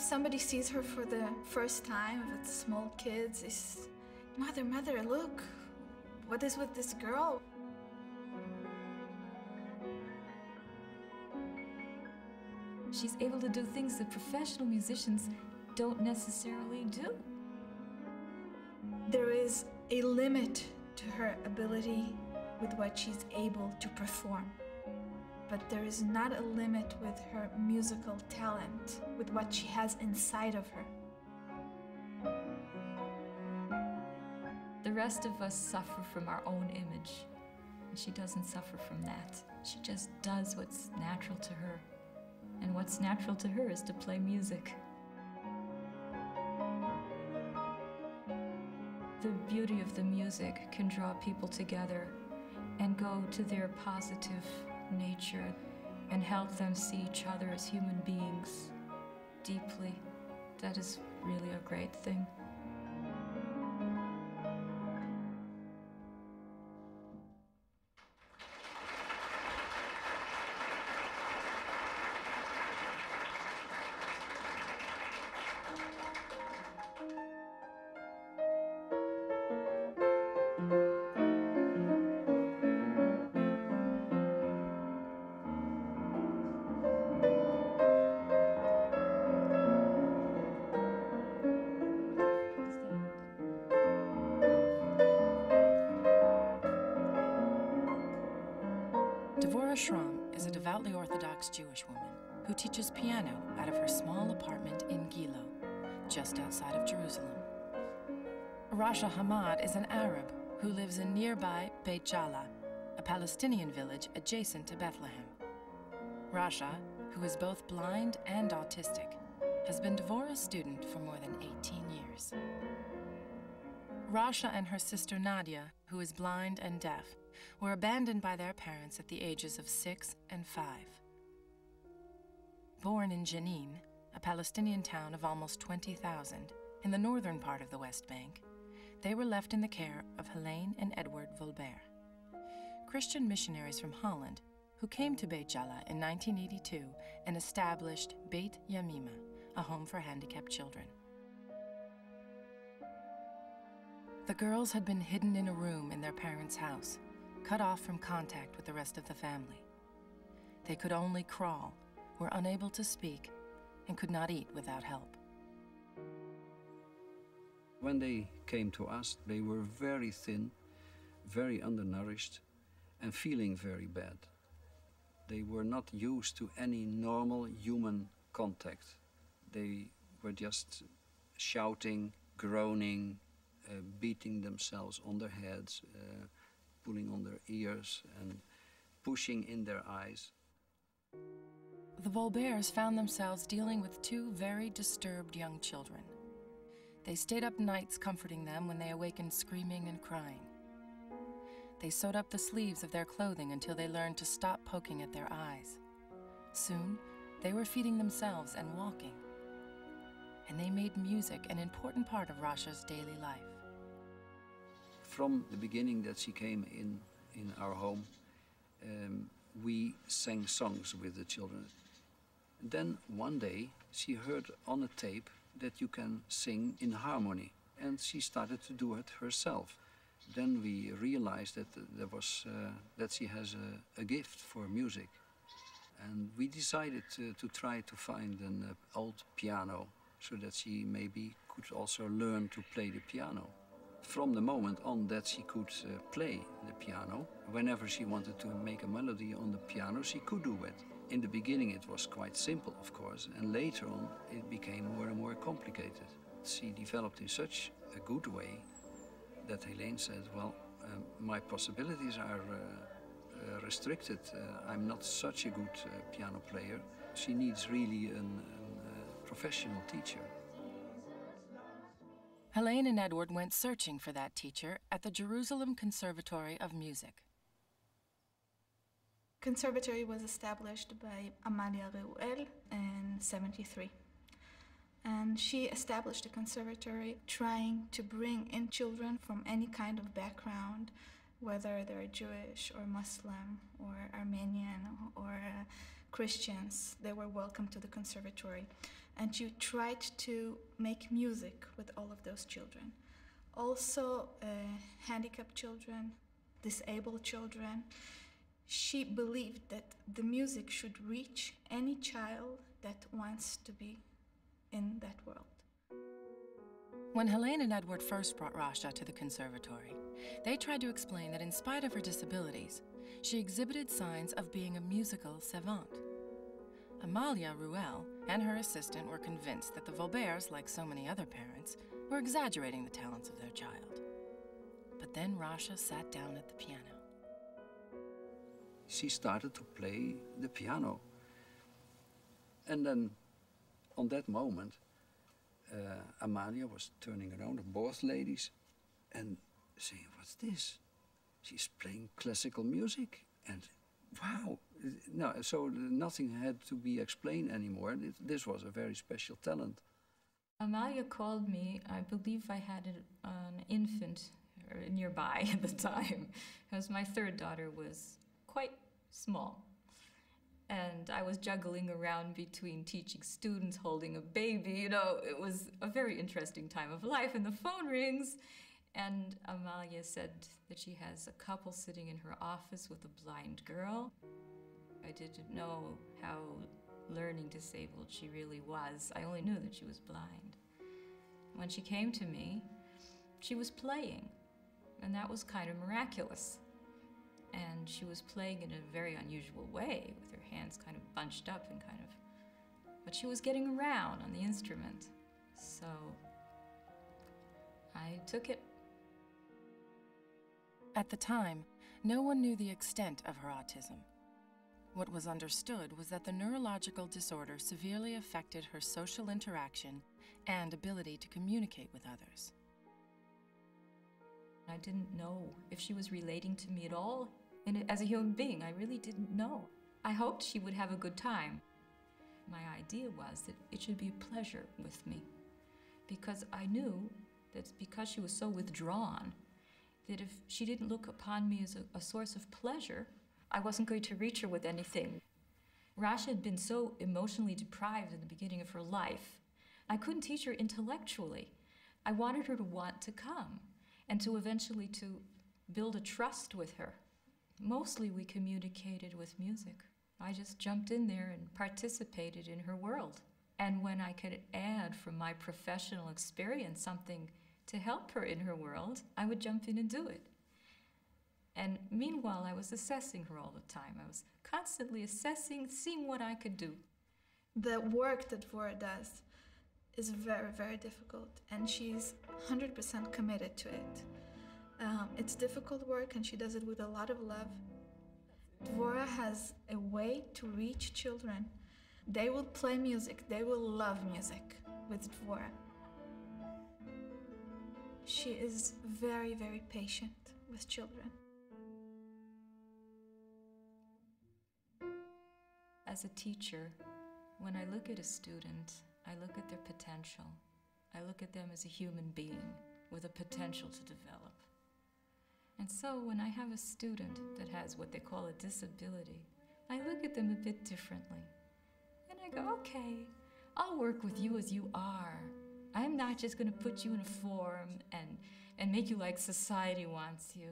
Somebody sees her for the first time, if it's small kids, is, Mother, look, what is with this girl? She's able to do things that professional musicians don't necessarily do. There is a limit to her ability with what she's able to perform. But there is not a limit with her musical talent, with what she has inside of her. The rest of us suffer from our own image, and she doesn't suffer from that. She just does what's natural to her, and what's natural to her is to play music. The beauty of the music can draw people together and go to their positive nature and help them see each other as human beings deeply. That is really a great thing. Devorah Schramm is a devoutly Orthodox Jewish woman who teaches piano out of her small apartment in Gilo, just outside of Jerusalem. Rasha Hamad is an Arab who lives in nearby Beit Jala, a Palestinian village adjacent to Bethlehem. Rasha, who is both blind and autistic, has been Devorah's student for more than 18 years. Rasha and her sister Nadia, who is blind and deaf, were abandoned by their parents at the ages of 6 and 5. Born in Jenin, a Palestinian town of almost 20,000 in the northern part of the West Bank, they were left in the care of Helene and Edward Vollbehr, Christian missionaries from Holland who came to Beit Jala in 1982 and established Beit Yamima, a home for handicapped children. The girls had been hidden in a room in their parents' house, cut off from contact with the rest of the family. They could only crawl, were unable to speak, and could not eat without help. When they came to us, they were very thin, very undernourished, and feeling very bad. They were not used to any normal human contact. They were just shouting, groaning, beating themselves on their heads, pulling on their ears and pushing in their eyes. The Vollbehrs found themselves dealing with two very disturbed young children. They stayed up nights comforting them when they awakened screaming and crying. They sewed up the sleeves of their clothing until they learned to stop poking at their eyes. Soon, they were feeding themselves and walking. And they made music an important part of Rasha's daily life. From the beginning that she came in our home, we sang songs with the children. Then one day she heard on a tape that you can sing in harmony, and she started to do it herself. Then we realized that that she has a gift for music, and we decided to try to find an old piano so that she maybe could also learn to play the piano. From the moment on that she could play the piano, whenever she wanted to make a melody on the piano, she could do it. In the beginning it was quite simple, of course, and later on it became more and more complicated. She developed in such a good way that Helene said, well, my possibilities are restricted. I'm not such a good piano player. She needs really a professional teacher. Helene and Edward went searching for that teacher at the Jerusalem Conservatory of Music. Conservatory was established by Amalia Reuel in 73. And she established a conservatory trying to bring in children from any kind of background, whether they're Jewish or Muslim or Armenian or Christians. They were welcome to the conservatory. And she tried to make music with all of those children. Also, handicapped children, disabled children. She believed that the music should reach any child that wants to be in that world. When Helene and Edward first brought Rasha to the conservatory, they tried to explain that in spite of her disabilities, she exhibited signs of being a musical savant. Amalia Reuel and her assistant were convinced that the Vollbehrs, like so many other parents, were exaggerating the talents of their child. But then Rasha sat down at the piano. She started to play the piano. And then, on that moment, Amalia was turning around, both ladies, and saying, "What's this? She's playing classical music." And wow, no, so nothing had to be explained anymore. This was a very special talent. Amalia called me, I believe I had an infant nearby at the time, because my third daughter was quite small. And I was juggling around between teaching students, holding a baby. You know, it was a very interesting time of life. And the phone rings, and Amalia said that she has a couple sitting in her office with a blind girl. I didn't know how learning disabled she really was. I only knew that she was blind. When she came to me, she was playing, and that was kind of miraculous. And she was playing in a very unusual way, with her hands kind of bunched up and kind of, but she was getting around on the instrument. So I took it. At the time, no one knew the extent of her autism. What was understood was that the neurological disorder severely affected her social interaction and ability to communicate with others. I didn't know if she was relating to me at all. And as a human being, I really didn't know. I hoped she would have a good time. My idea was that it should be a pleasure with me, because I knew that because she was so withdrawn, that if she didn't look upon me as a source of pleasure, I wasn't going to reach her with anything. Rasha had been so emotionally deprived in the beginning of her life. I couldn't teach her intellectually. I wanted her to want to come and to eventually to build a trust with her. Mostly we communicated with music. I just jumped in there and participated in her world. And when I could add from my professional experience something to help her in her world, I would jump in and do it. And meanwhile, I was assessing her all the time. I was constantly assessing, seeing what I could do. The work that Devorah does is very, very difficult, and she's 100% committed to it. It's difficult work, and she does it with a lot of love. Devorah has a way to reach children. They will play music, they will love music with Devorah. She is very, very patient with children. As a teacher, when I look at a student, I look at their potential. I look at them as a human being with a potential to develop. And so when I have a student that has what they call a disability, I look at them a bit differently. And I go, okay, I'll work with you as you are. I'm not just going to put you in a form and make you like society wants you.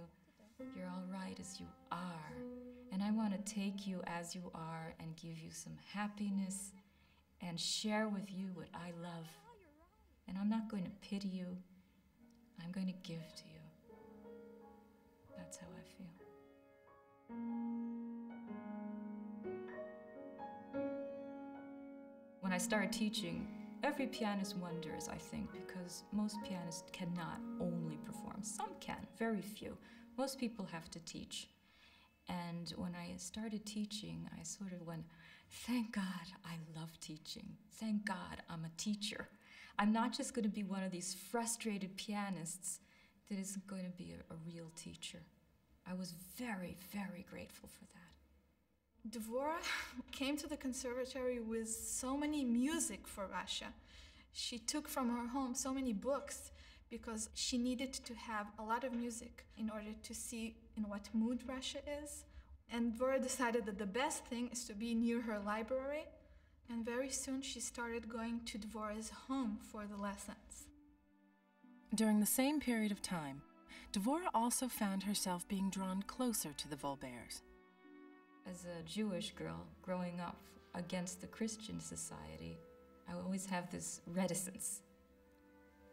You're all right as you are. And I want to take you as you are and give you some happiness and share with you what I love. And I'm not going to pity you. I'm going to give to you. That's how I feel. When I started teaching, every pianist wonders, I think, because most pianists cannot only perform. Some can, very few. Most people have to teach. And when I started teaching, I sort of went, thank God I love teaching. Thank God I'm a teacher. I'm not just going to be one of these frustrated pianists that isn't going to be a real teacher. I was very, very grateful for that. Devorah came to the conservatory with so many music for Rasha. She took from her home so many books because she needed to have a lot of music in order to see in what mood Rasha is. And Devorah decided that the best thing is to be near her library. And very soon she started going to Devorah's home for the lessons. During the same period of time, Devorah also found herself being drawn closer to the Vollbehrs. As a Jewish girl growing up against the Christian society, I always have this reticence.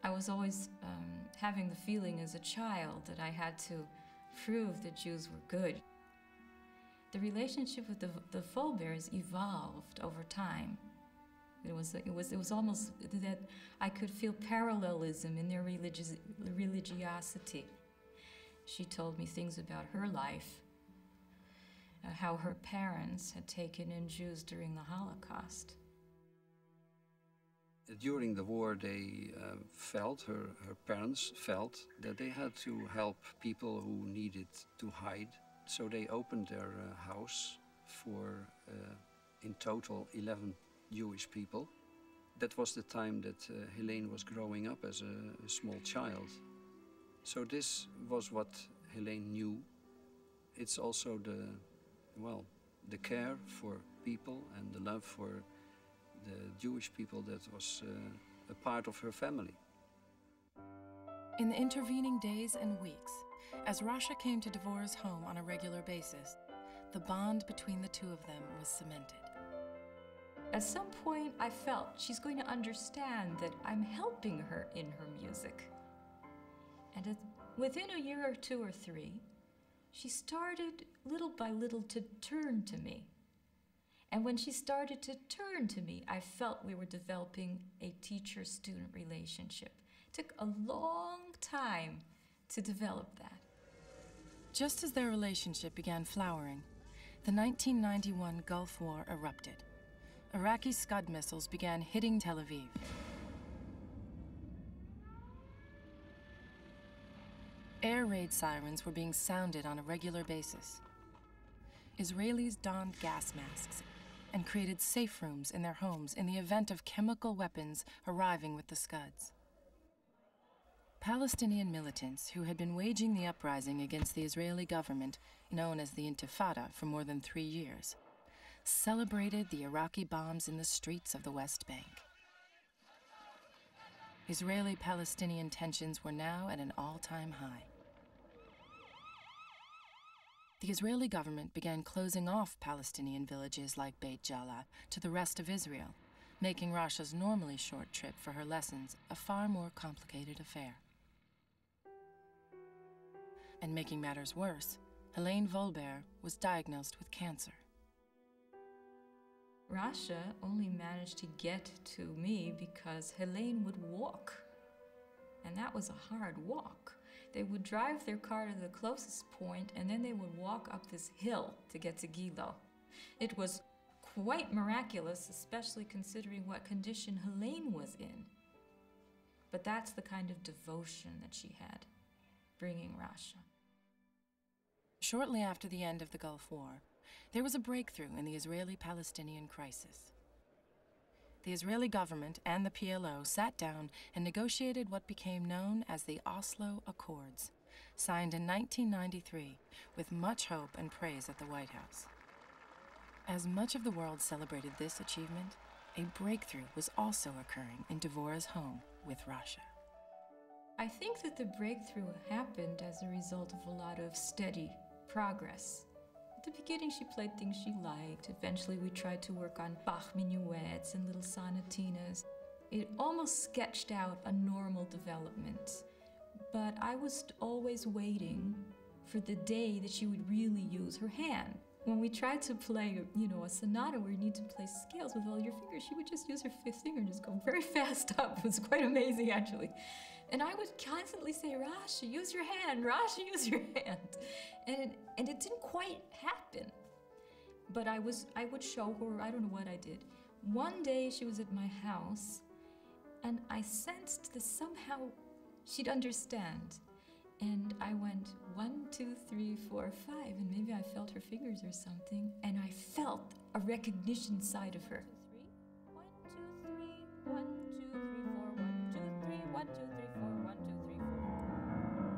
I was always having the feeling as a child that I had to prove that Jews were good. The relationship with the Vollbehrs evolved over time. It was almost that I could feel parallelism in their religiosity. She told me things about her life, how her parents had taken in Jews during the Holocaust. During the war, they her parents felt that they had to help people who needed to hide. So they opened their house for, in total, 11 Jewish people. That was the time that Helene was growing up as a small child. So this was what Helene knew. It's also the care for people and the love for the Jewish people that was a part of her family. In the intervening days and weeks, as Rasha came to Devorah's home on a regular basis, the bond between the two of them was cemented. At some point, I felt she's going to understand that I'm helping her in her music. And within a year or two or three, she started little by little to turn to me. And when she started to turn to me, I felt we were developing a teacher-student relationship. It took a long time to develop that. Just as their relationship began flowering, the 1991 Gulf War erupted. Iraqi Scud missiles began hitting Tel Aviv. Air raid sirens were being sounded on a regular basis. Israelis donned gas masks and created safe rooms in their homes in the event of chemical weapons arriving with the Scuds. Palestinian militants who had been waging the uprising against the Israeli government, known as the Intifada, for more than 3 years, celebrated the Iraqi bombs in the streets of the West Bank. Israeli-Palestinian tensions were now at an all-time high. The Israeli government began closing off Palestinian villages like Beit Jala to the rest of Israel, making Rasha's normally short trip for her lessons a far more complicated affair. And making matters worse, Helene Vollbehr was diagnosed with cancer. Rasha only managed to get to me because Helene would walk. And that was a hard walk. They would drive their car to the closest point, and then they would walk up this hill to get to Gilo. It was quite miraculous, especially considering what condition Helene was in. But that's the kind of devotion that she had, bringing Rasha. Shortly after the end of the Gulf War, there was a breakthrough in the Israeli-Palestinian crisis. The Israeli government and the PLO sat down and negotiated what became known as the Oslo Accords, signed in 1993 with much hope and praise at the White House. As much of the world celebrated this achievement, a breakthrough was also occurring in Devorah's home with Rasha. I think that the breakthrough happened as a result of a lot of steady progress. At the beginning, she played things she liked. Eventually, we tried to work on Bach minuets and little sonatinas. It almost sketched out a normal development. But I was always waiting for the day that she would really use her hand. When we tried to play, a sonata where you need to play scales with all your fingers, she would just use her fifth finger and just go very fast up. It was quite amazing, actually. And I would constantly say, Rasha, use your hand, Rasha, use your hand. And it didn't quite happen. But I would show her, I don't know what I did. One day she was at my house, and I sensed that somehow she'd understand. And I went 1, 2, 3, 4, 5, and maybe I felt her fingers or something, and I felt a recognition side of her. 1, 2, 3, 1, 2, 3, 4, 1, 2, 3, 1, 2, 3, 4, 1, 2, 3, 4.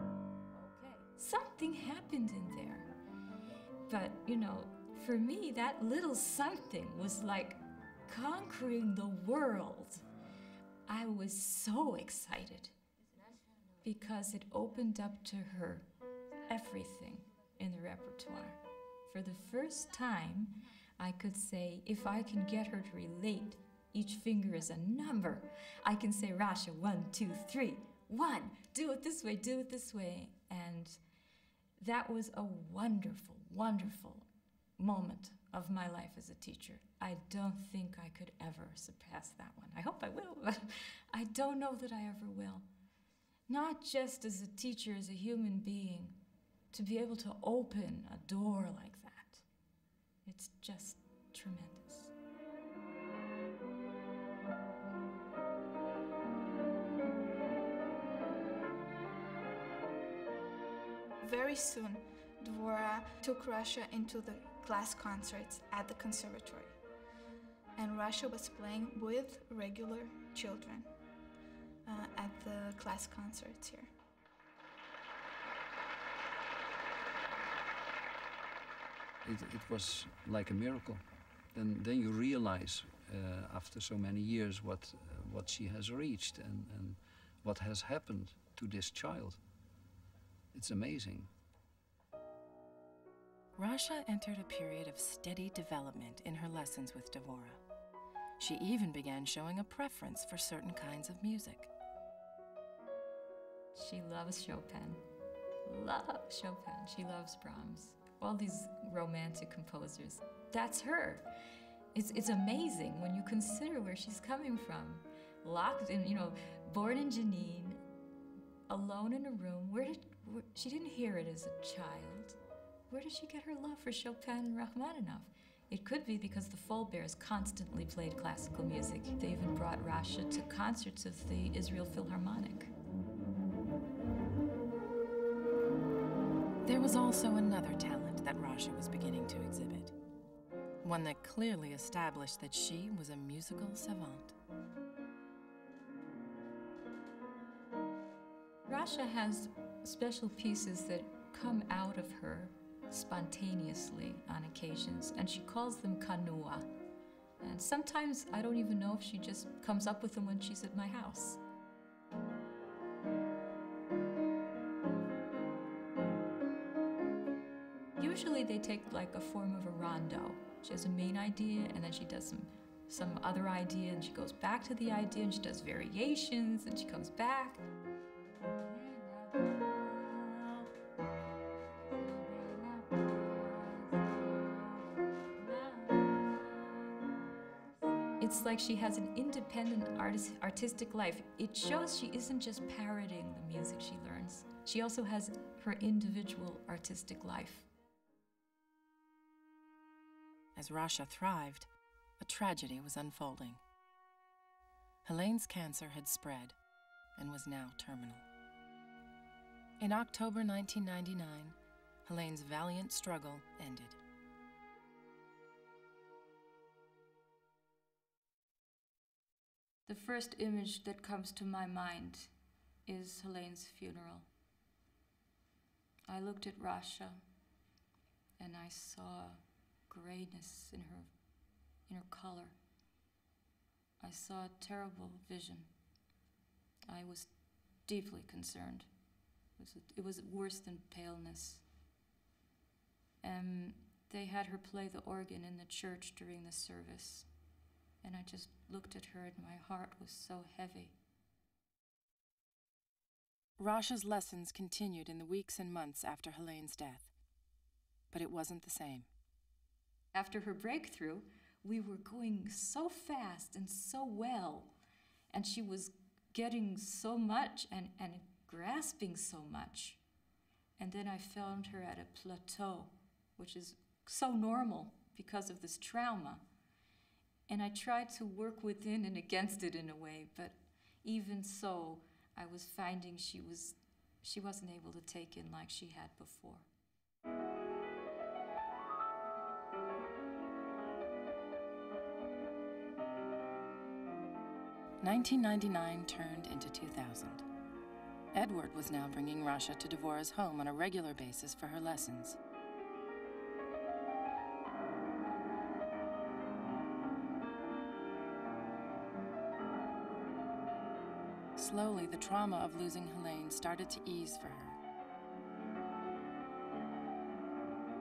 Okay. Something happened in there. But, you know, for me, that little something was like conquering the world. I was so excited because it opened up to her everything in the repertoire. For the first time, I could say, if I can get her to relate, each finger is a number. I can say, Rasha, 1, 2, 3, 1, do it this way, do it this way. And that was a wonderful, wonderful moment of my life as a teacher. I don't think I could ever surpass that one. I hope I will, but I don't know that I ever will. Not just as a teacher, as a human being, to be able to open a door like that. It's just tremendous. Very soon, Devorah took Rasha into the class concerts at the conservatory. And Rasha was playing with regular children at the class concerts here. It was like a miracle. Then you realize after so many years what she has reached and what has happened to this child. It's amazing. Rasha entered a period of steady development in her lessons with Devorah. She even began showing a preference for certain kinds of music. She loves Chopin. Loves Chopin. She loves Brahms. All these romantic composers. That's her. It's amazing when you consider where she's coming from. Locked in, born in Jenin, alone in a room. She didn't hear it as a child. Where did she get her love for Chopin and Rachmaninoff? It could be because the Vollbehrs constantly played classical music. They even brought Rasha to concerts of the Israel Philharmonic. There was also another talent that Rasha was beginning to exhibit. One that clearly established that she was a musical savant. Rasha has special pieces that come out of her spontaneously on occasions, and she calls them kanua. And sometimes I don't even know if she just comes up with them when she's at my house. Usually they take like a form of a rondo. She has a main idea, and then she does some other idea, and she goes back to the idea, and she does variations, and she comes back. It's like she has an independent artistic life. It shows she isn't just parroting the music she learns. She also has her individual artistic life. As Rasha thrived, a tragedy was unfolding. Helene's cancer had spread and was now terminal. In October 1999, Helene's valiant struggle ended. The first image that comes to my mind is Helene's funeral. I looked at Rasha and I saw grayness in her color. I saw a terrible vision. I was deeply concerned. It was worse than paleness. They had her play the organ in the church during the service. And I just looked at her and my heart was so heavy. Rasha's lessons continued in the weeks and months after Helene's death, but it wasn't the same. After her breakthrough, we were going so fast and so well, and she was getting so much and grasping so much. And then I found her at a plateau, which is so normal because of this trauma. And I tried to work within and against it in a way, but even so, I was finding she she wasn't able to take in like she had before. 1999 turned into 2000. Edward was now bringing Rasha to Devorah's home on a regular basis for her lessons. Slowly, the trauma of losing Helene started to ease for her.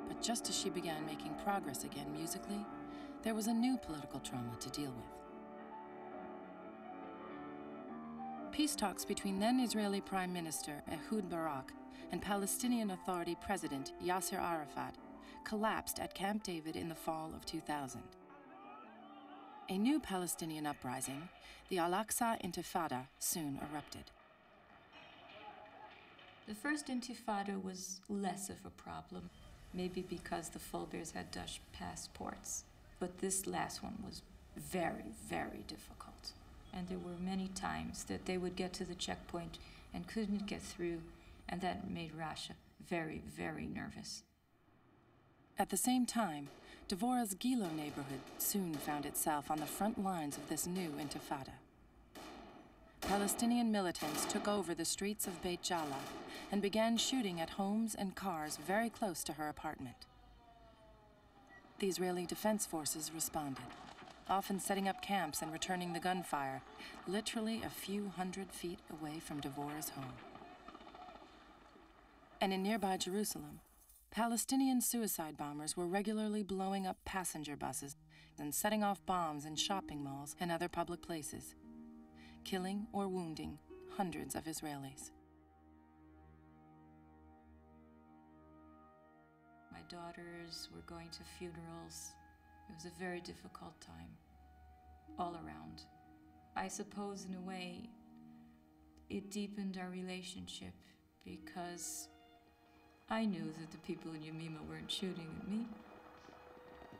But just as she began making progress again musically, there was a new political trauma to deal with. Peace talks between then Israeli Prime Minister Ehud Barak and Palestinian Authority President Yasser Arafat collapsed at Camp David in the fall of 2000. A new Palestinian uprising, the Al-Aqsa Intifada, soon erupted. The first Intifada was less of a problem, maybe because the Vollbehrs had Dutch passports. But this last one was very, very difficult. And there were many times that they would get to the checkpoint and couldn't get through, and that made Rasha very, very nervous. At the same time, Devorah's Gilo neighborhood soon found itself on the front lines of this new intifada. Palestinian militants took over the streets of Beit Jala and began shooting at homes and cars very close to her apartment. The Israeli Defense Forces responded, often setting up camps and returning the gunfire, literally a few hundred feet away from Devorah's home. And in nearby Jerusalem, Palestinian suicide bombers were regularly blowing up passenger buses and setting off bombs in shopping malls and other public places, killing or wounding hundreds of Israelis. My daughters were going to funerals. It was a very difficult time, all around. I suppose, in a way, it deepened our relationship because I knew that the people in Yemima weren't shooting at me,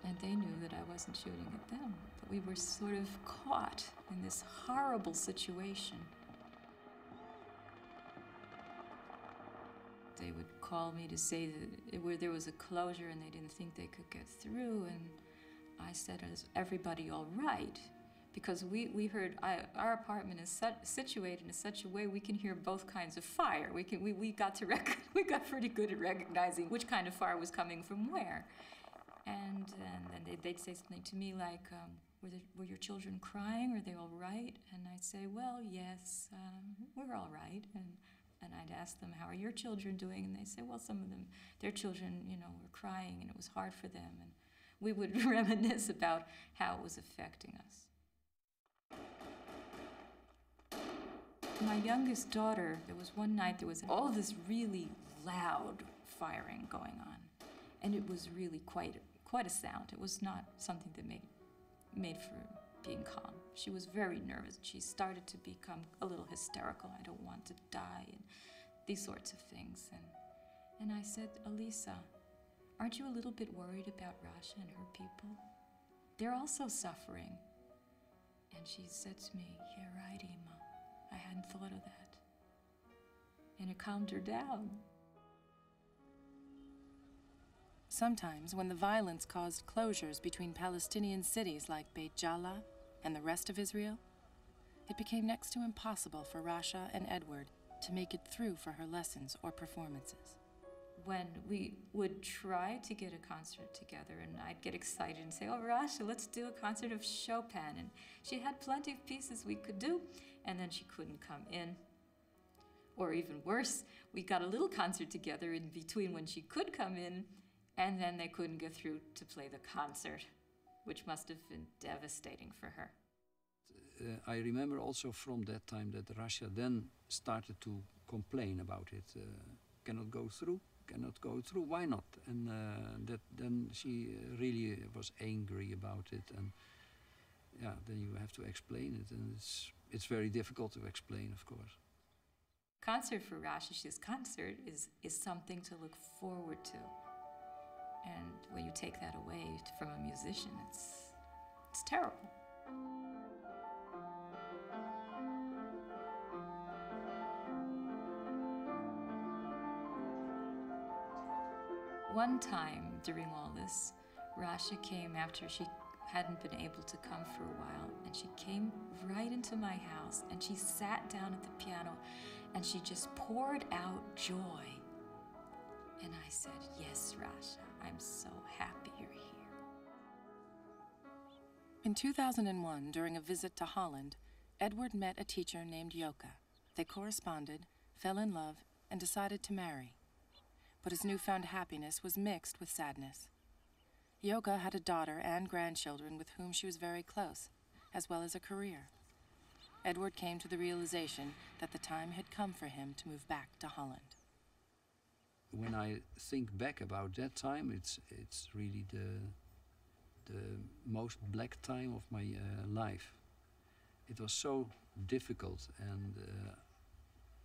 and they knew that I wasn't shooting at them. But we were sort of caught in this horrible situation. They would call me to say that there was a closure and they didn't think they could get through, and I said, is everybody all right? Because we heard our apartment is situated in such a way we can hear both kinds of fire. We got pretty good at recognizing which kind of fire was coming from where. And then they'd say something to me like, were your children crying? Are they all right? And I'd say, well, yes, we're all right. And I'd ask them, how are your children doing? And they'd say, well, some of them, their children, were crying and it was hard for them. And we would reminisce about how it was affecting us. My youngest daughter, there was one night there was all this really loud firing going on. And it was really quite a sound. It was not something that made for being calm. She was very nervous. She started to become a little hysterical. I don't want to die, and these sorts of things. And I said, Elisa, aren't you a little bit worried about Rasha and her people? They're also suffering. And she said to me, you're right, Ima. I hadn't thought of that. And it calmed her down. Sometimes, when the violence caused closures between Palestinian cities like Beit Jala and the rest of Israel, it became next to impossible for Rasha and Edward to make it through for her lessons or performances. When we would try to get a concert together, and I'd get excited and say, oh, Rasha, let's do a concert of Chopin. And she had plenty of pieces we could do, and then she couldn't come in. Or even worse, we got a little concert together in between when she could come in, and then they couldn't get through to play the concert, which must have been devastating for her. I remember also from that time that Rasha then started to complain about it. Cannot go through, why not? And then she really was angry about it, and yeah, then you have to explain it, and it's very difficult to explain, of course. Concert for Rasha's concert is something to look forward to. And when you take that away from a musician, it's terrible. One time during all this, Rasha came after she hadn't been able to come for a while, and she came right into my house and she sat down at the piano and she just poured out joy. And I said, yes, Rasha, I'm so happy you're here. In 2001, during a visit to Holland, Edward met a teacher named Yoka. They corresponded, fell in love, and decided to marry. But his newfound happiness was mixed with sadness. Yoka had a daughter and grandchildren with whom she was very close, as well as a career. Edward came to the realization that the time had come for him to move back to Holland. When I think back about that time, it's really the most black time of my life. It was so difficult, and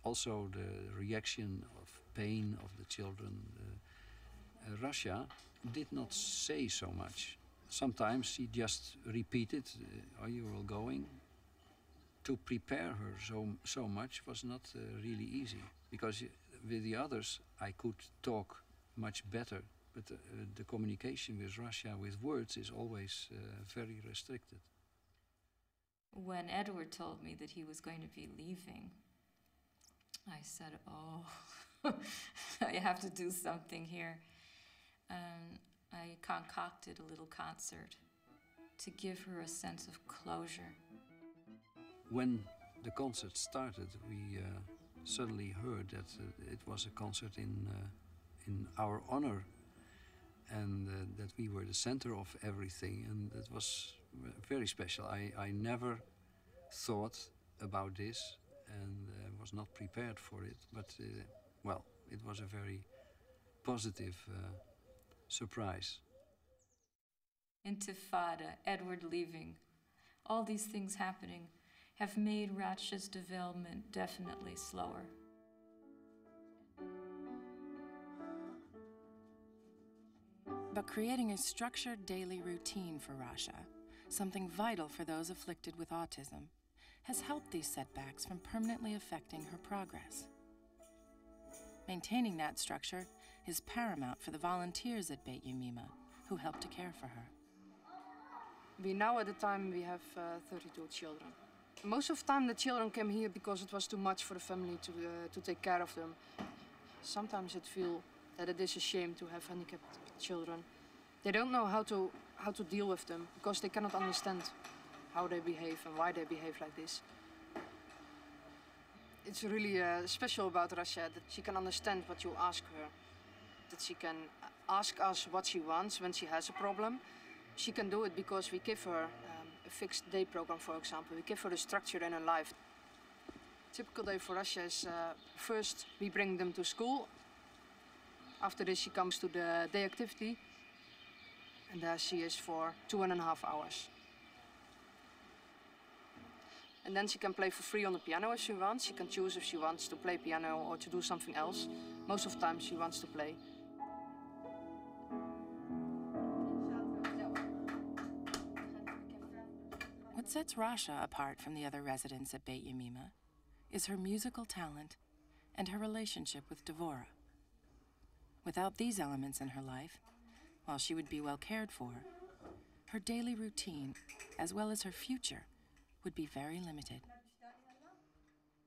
also the reaction of pain of the children. Rasha did not say so much. Sometimes she just repeated, "Are you all going?" To prepare her so much was not really easy, because with the others I could talk much better, but the communication with Rasha with words is always very restricted. When Edward told me that he was going to be leaving, I said, oh, I have to do something here. I concocted a little concert to give her a sense of closure. When the concert started, we suddenly heard that it was a concert in our honor, and that we were the center of everything, and it was very special. I never thought about this and was not prepared for it, but well, it was a very positive surprise. Intifada, Edward leaving, all these things happening have made Rasha's development definitely slower. But creating a structured daily routine for Rasha, something vital for those afflicted with autism, has helped these setbacks from permanently affecting her progress. Maintaining that structure is paramount for the volunteers at Beit Yemima who help to care for her. We now at the time we have 32 children. Most of the time the children came here because it was too much for the family to take care of them. Sometimes it feels that it is a shame to have handicapped children. They don't know how to deal with them because they cannot understand how they behave and why they behave like this. It's really special about Rasha that she can understand what you ask her, that she can ask us what she wants when she has a problem. She can do it because we give her a fixed day program, for example. We give her a structure in her life. A typical day for Rasha is first we bring them to school. After this she comes to the day activity, and there she is for 2.5 hours. And then she can play for free on the piano if she wants. She can choose if she wants to play piano or to do something else. Most of the time she wants to play. What sets Rasha apart from the other residents at Beit Yemima is her musical talent and her relationship with Devorah. Without these elements in her life, while she would be well cared for, her daily routine, as well as her future, would be very limited.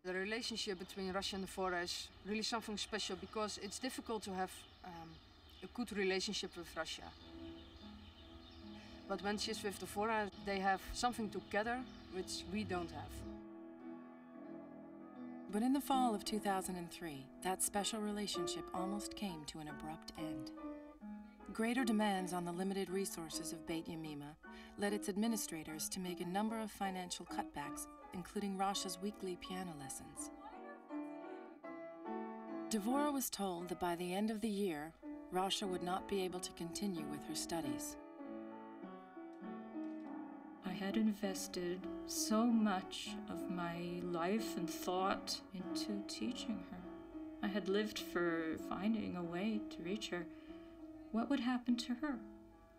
The relationship between Rasha and Devorah is really something special because it's difficult to have a good relationship with Rasha. But when she's with Devorah, they have something together which we don't have. But in the fall of 2003, that special relationship almost came to an abrupt end. Greater demands on the limited resources of Beit Yemima led its administrators to make a number of financial cutbacks, including Rasha's weekly piano lessons. Devorah was told that by the end of the year, Rasha would not be able to continue with her studies. I had invested so much of my life and thought into teaching her. I had lived for finding a way to reach her. What would happen to her?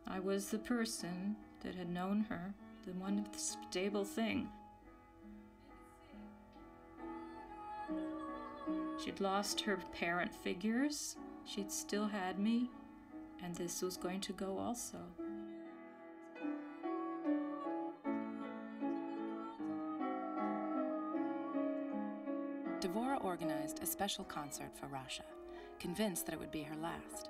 I was the person that had known her, the one stable thing. She'd lost her parent figures. She'd still had me. and this was going to go also. Devorah organized a special concert for Rasha, convinced that it would be her last.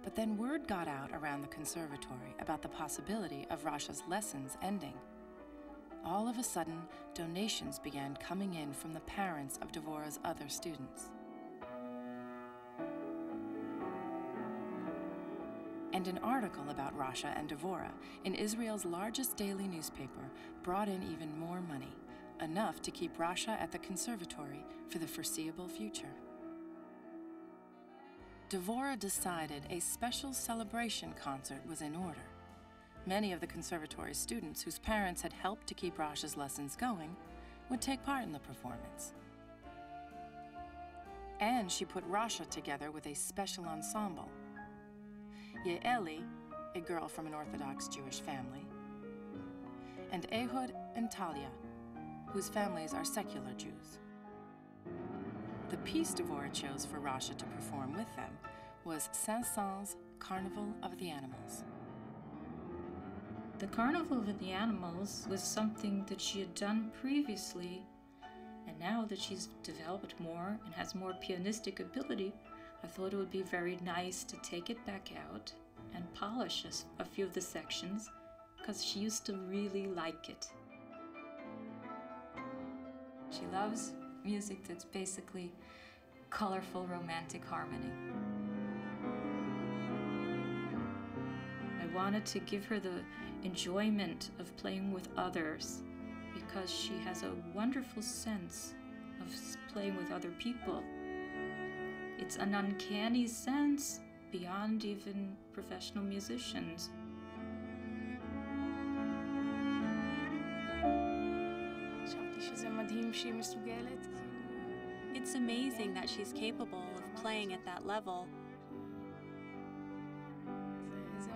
But then word got out around the conservatory about the possibility of Rasha's lessons ending. All of a sudden, donations began coming in from the parents of Devorah's other students. And an article about Rasha and Devorah in Israel's largest daily newspaper brought in even more money, enough to keep Rasha at the conservatory for the foreseeable future. Devorah decided a special celebration concert was in order. Many of the conservatory students whose parents had helped to keep Rasha's lessons going would take part in the performance. And she put Rasha together with a special ensemble. Ye'eli, a girl from an Orthodox Jewish family, and Ehud and Talia, whose families are secular Jews. The piece Devorah chose for Rasha to perform with them was Saint-Saëns' Carnival of the Animals. The Carnival of the Animals was something that she had done previously, and now that she's developed more and has more pianistic ability, I thought it would be very nice to take it back out and polish a few of the sections, because she used to really like it. She loves music that's basically colorful, romantic harmony. I wanted to give her the enjoyment of playing with others, because she has a wonderful sense of playing with other people. It's an uncanny sense beyond even professional musicians. It's amazing that she's capable of playing at that level.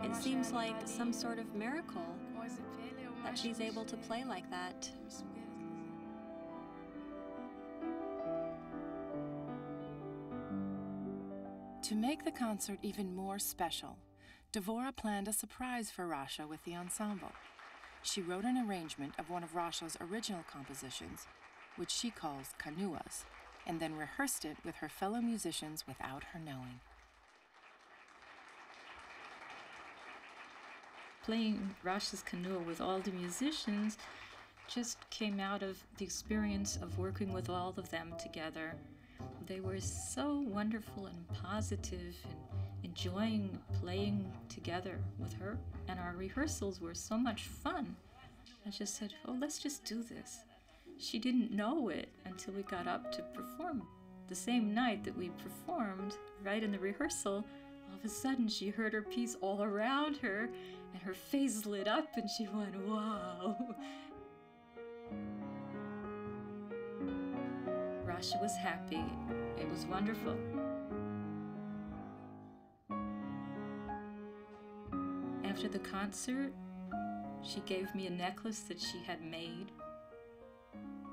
It seems like some sort of miracle that she's able to play like that. To make the concert even more special, Devorah planned a surprise for Rasha with the ensemble. She wrote an arrangement of one of Rasha's original compositions, which she calls kanuas, and then rehearsed it with her fellow musicians without her knowing. Playing Rasha's Kanua with all the musicians just came out of the experience of working with all of them together. They were so wonderful and positive and enjoying playing together with her, and our rehearsals were so much fun. I just said, oh, let's just do this. She didn't know it until we got up to perform. The same night that we performed, right in the rehearsal, all of a sudden she heard her piece all around her, and her face lit up and she went, wow. Rasha was happy. It was wonderful. After the concert, she gave me a necklace that she had made,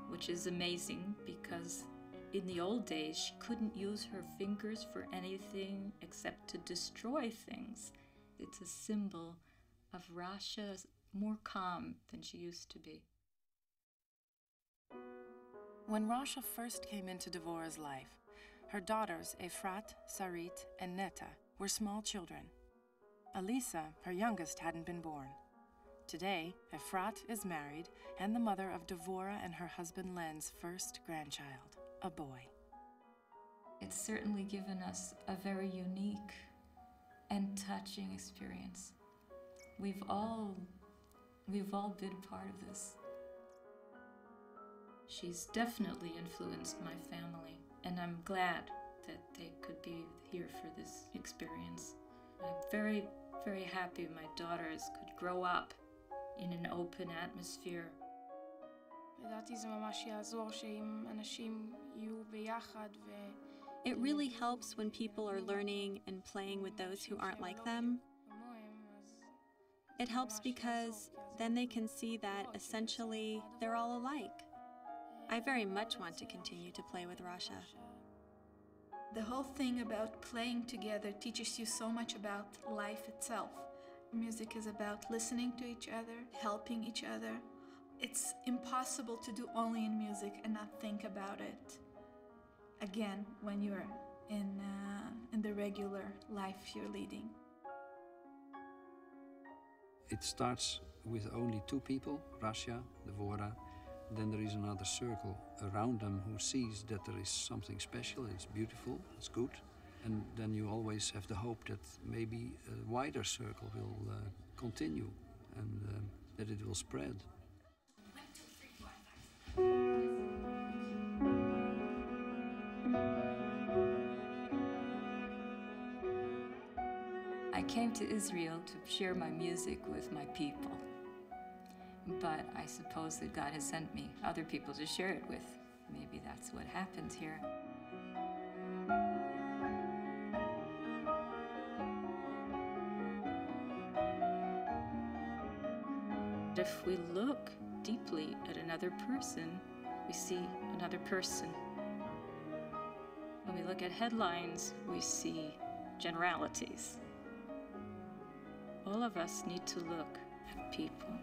which is amazing because in the old days she couldn't use her fingers for anything except to destroy things. It's a symbol of Rasha more calm than she used to be. When Rasha first came into Devorah's life, her daughters, Efrat, Sarit, and Netta, were small children. Alisa, her youngest, hadn't been born. Today, Efrat is married and the mother of Devorah and her husband Len's first grandchild, a boy. It's certainly given us a very unique and touching experience. We've all been part of this. She's definitely influenced my family, and I'm glad that they could be here for this experience. I'm very, very happy my daughters could grow up in an open atmosphere. It really helps when people are learning and playing with those who aren't like them. It helps because then they can see that essentially they're all alike. I very much want to continue to play with Rasha. The whole thing about playing together teaches you so much about life itself. Music is about listening to each other, helping each other. It's impossible to do only in music and not think about it again when you're in the regular life you're leading. It starts with only two people, Rasha, Devorah. Then there is another circle around them who sees that there is something special, it's beautiful, it's good. And then you always have the hope that maybe a wider circle will continue and that it will spread. 1, 2, 3, 4, 5. I came to Israel to share my music with my people. But I suppose that God has sent me other people to share it with. Maybe that's what happens here. If we look deeply at another person, we see another person. When we look at headlines, we see generalities. All of us need to look at people.